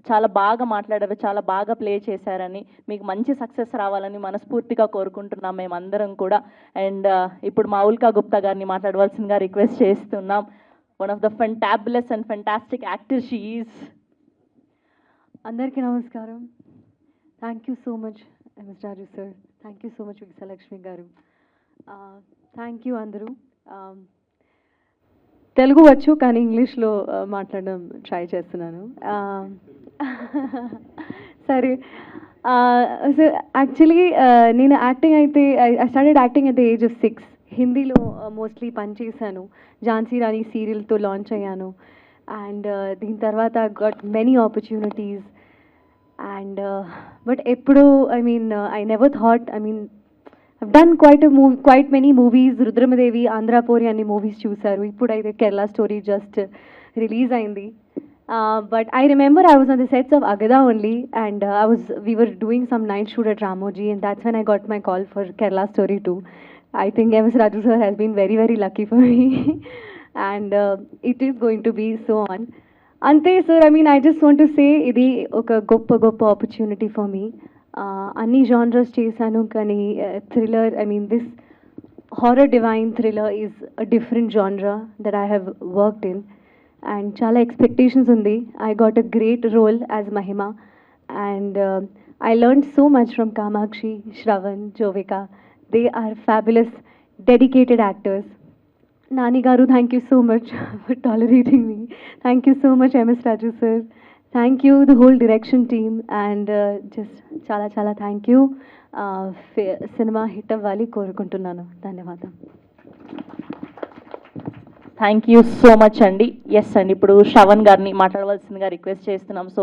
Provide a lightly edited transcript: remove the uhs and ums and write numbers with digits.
చాలా బాగా మాట్లాడారు, చాలా బాగా ప్లే చేశారని, మీకు మంచి సక్సెస్ రావాలని మనస్ఫూర్తిగా కోరుకుంటున్నాం మేమందరం కూడా. అండ్ ఇప్పుడు మా ఉల్కా గుప్తా గారిని మాట్లాడవలసిందిగా రిక్వెస్ట్ చేస్తున్నాం. One of the fantabulous and fantastic actor she is. అందరికీ నమస్కారం. Thank you so much MS Raju sir, thank you so much Vijayalakshmi garu. Thank you అందరూ. తెలుగు వచ్చు కానీ ఇంగ్లీష్లో మాట్లాడడం ట్రై చేస్తున్నాను. సరే, సో యాక్చువల్లీ నేను యాక్టింగ్ అయితే I started acting at the age of 6. హిందీలో మోస్ట్లీ పనిచేశాను. ఝాన్సీ రాణి సీరియల్తో లాంచ్ అయ్యాను. అండ్ దీని తర్వాత got many opportunities. And but ఎప్పుడు I never thought, I've done quite many movies. Rudramadevi, Andhrapori అన్ని మూవీస్ చూశారు. ఇప్పుడైతే కేరళ స్టోరీ జస్ట్ రిలీజ్ అయింది. But I remember I was on the sets of Agada only, and we were doing some night shoot at Ramoji, and that's when I got my call for Kerala Story 2. I think MS Raju sir has been very, very lucky for me. And it is going to be so on. Ante sir, I just want to say ఇది ఒక గొప్ప opportunity for me. అన్ని genres చేశాను కానీ thriller, this horror divine thriller is a different genre that I have worked in. And చాలా expectations ఉంది. I got a great role as Mahima, and I learned so much from Kamakshi, Shravan, Jovika. They are fabulous, dedicated actors. Nani garu, thank you so much for tolerating me. Thank you so much MS Raju sir. Thank you the whole direction team, and just చాలా thank you. Cinema hit అవ్వాలి కోరుకుంటున్నాను. ధన్యవాదాలు. Thank you so much అండి. Yes అండి, ఇప్పుడు శ్రవణ్ గారిని మాట్లాడవలసిందిగా request చేస్తున్నాం. సో